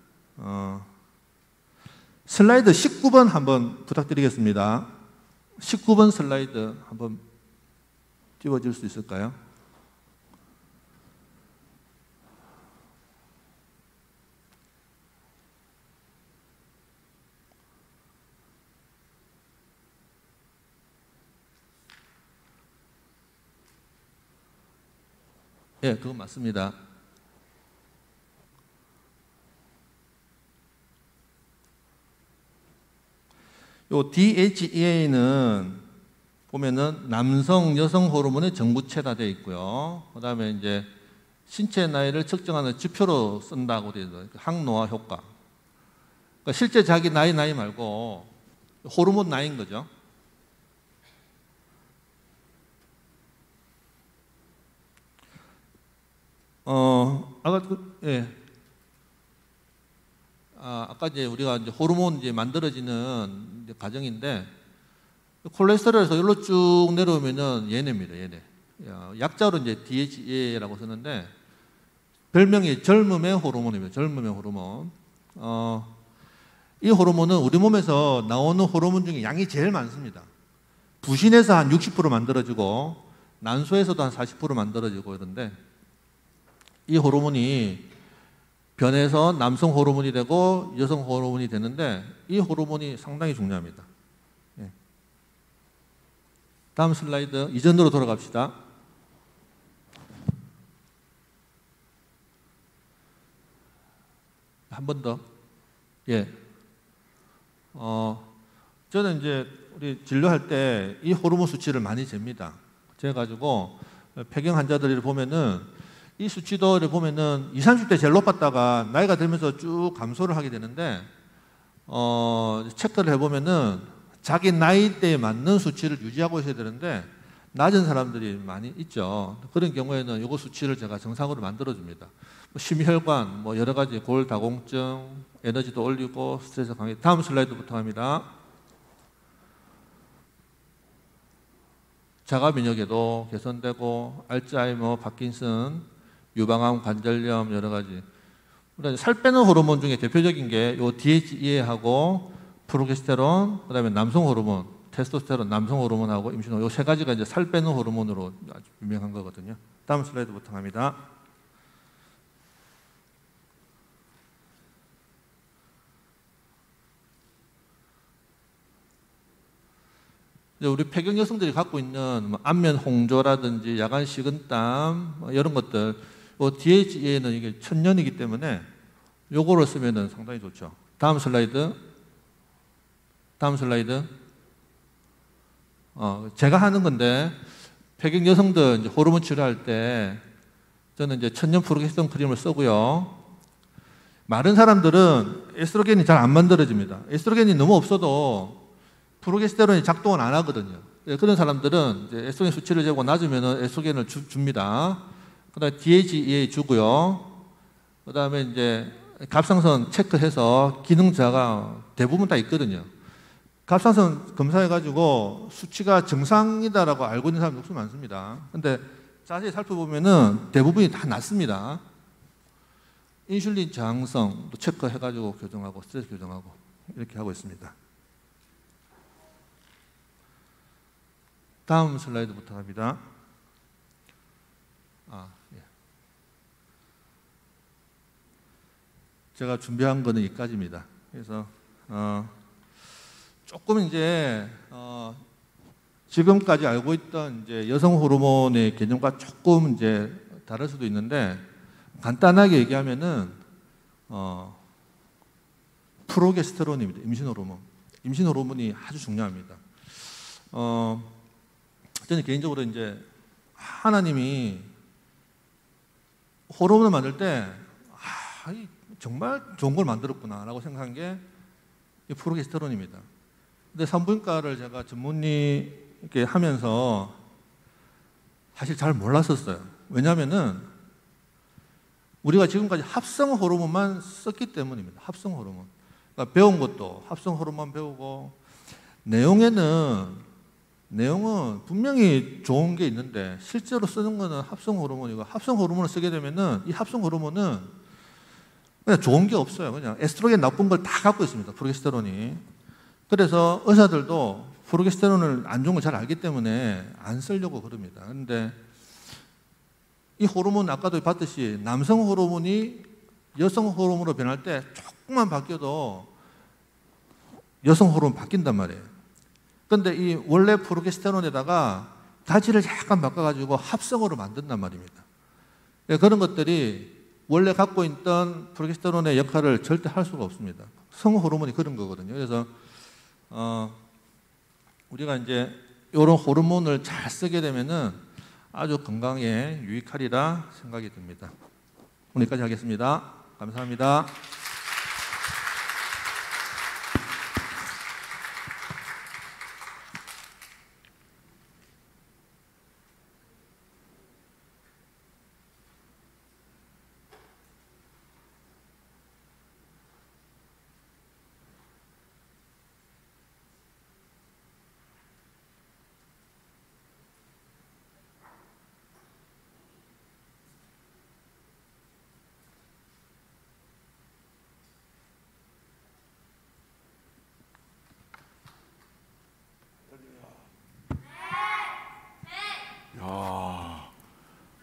슬라이드 19번 한번 부탁드리겠습니다. 19번 슬라이드 한번 띄워줄 수 있을까요? 예, 그건 맞습니다. 요 DHEA는 보면은 남성, 여성 호르몬의 정부체가 되어 있고요. 그 다음에 이제 신체 나이를 측정하는 지표로 쓴다고 되어 있어요. 항노화 효과. 그러니까 실제 자기 나이 말고 호르몬 나이인 거죠. 아까 이제 우리가 이제 호르몬 이제 만들어지는 이제 과정인데 콜레스테롤에서 여기로 쭉 내려오면은 얘네입니다, 얘네. 약자로 이제 DHEA라고 쓰는데 별명이 젊음의 호르몬입니다. 젊음의 호르몬. 이 호르몬은 우리 몸에서 나오는 호르몬 중에 양이 제일 많습니다. 부신에서 한 60% 만들어지고 난소에서도 한 40% 만들어지고 이런데 이 호르몬이 변해서 남성 호르몬이 되고 여성 호르몬이 되는데 이 호르몬이 상당히 중요합니다. 예. 다음 슬라이드 이전으로 돌아갑시다. 한 번 더. 예. 저는 이제 우리 진료할 때 이 호르몬 수치를 많이 잽니다. 재가지고 폐경 환자들을 보면은 이 수치도를 보면은 20, 30대 제일 높았다가 나이가 들면서 쭉 감소를 하게 되는데 체크를 해보면은 자기 나이대에 맞는 수치를 유지하고 있어야 되는데 낮은 사람들이 많이 있죠. 그런 경우에는 이거 수치를 제가 정상으로 만들어줍니다. 심혈관, 뭐 여러 가지 골다공증, 에너지도 올리고 스트레스 강해. 다음 슬라이드부터 합니다. 자가 면역에도 개선되고 알츠하이머, 파킨슨, 유방암, 관절염 여러 가지. 살 빼는 호르몬 중에 대표적인 게 요 DHEA하고 프로게스테론, 그다음에 남성 호르몬, 테스토스테론, 남성 호르몬하고 임신 요 세 가지가 이제 살 빼는 호르몬으로 아주 유명한 거거든요. 다음 슬라이드부터 갑니다. 우리 폐경 여성들이 갖고 있는 뭐 안면 홍조라든지 야간 식은땀 뭐 이런 것들, DHEA는 이게 천년이기 때문에 요거를 쓰면은 상당히 좋죠. 다음 슬라이드. 제가 하는 건데, 폐경 여성들 이제 호르몬 치료할 때 저는 이제 천연 프로게스테론 크림을 쓰고요. 마른 사람들은 에스트로겐이 잘 안 만들어집니다. 에스트로겐이 너무 없어도 프로게스테론이 작동을 안 하거든요. 그런 사람들은 이제 에스트로겐 수치를 재고 낮으면 에스트로겐을 줍니다. 그 다음에 DHEA 주고요. 그 다음에 이제 갑상선 체크해서 기능자가 대부분 다 있거든요. 갑상선 검사해가지고 수치가 정상이다라고 알고 있는 사람이 훨씬 많습니다. 근데 자세히 살펴보면은 대부분이 다 낮습니다. 인슐린 저항성도 체크해가지고 교정하고 스트레스 교정하고 이렇게 하고 있습니다. 다음 슬라이드부터 갑니다. 예. 제가 준비한 거는 여기까지입니다. 그래서 조금 이제 지금까지 알고 있던 이제 여성 호르몬의 개념과 조금 이제 다를 수도 있는데 간단하게 얘기하면은 프로게스테론입니다. 임신 호르몬. 임신 호르몬이 아주 중요합니다. 저는 개인적으로 이제 하나님이 호르몬을 만들 때 정말 좋은 걸 만들었구나라고 생각한 게 이 프로게스테론입니다. 근데 산부인과를 제가 전문의 이렇게 하면서 사실 잘 몰랐었어요. 왜냐하면은 우리가 지금까지 합성 호르몬만 썼기 때문입니다. 합성 호르몬. 그러니까 배운 것도 합성 호르몬 배우고 내용은 분명히 좋은 게 있는데 실제로 쓰는 거는 합성 호르몬이고 합성 호르몬을 쓰게 되면은 이 합성 호르몬은 그냥 좋은 게 없어요. 그냥 에스트로겐 나쁜 걸 다 갖고 있습니다. 프로게스테론이. 그래서 의사들도 프로게스테론을 안 좋은 걸 잘 알기 때문에 안 쓰려고 그럽니다. 그런데 이 호르몬 아까도 봤듯이 남성 호르몬이 여성 호르몬으로 변할 때 조금만 바뀌어도 여성 호르몬 바뀐단 말이에요. 그런데 이 원래 프로게스테론에다가 가지를 약간 바꿔가지고 합성으로 만든단 말입니다. 그런 것들이 원래 갖고 있던 프로게스테론의 역할을 절대 할 수가 없습니다. 성 호르몬이 그런 거거든요. 그래서 우리가 이제 이런 호르몬을 잘 쓰게 되면은 아주 건강에 유익하리라 생각이 듭니다. 오늘 여기까지 하겠습니다. 감사합니다.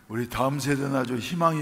우리 다음 세대는 아주 희망이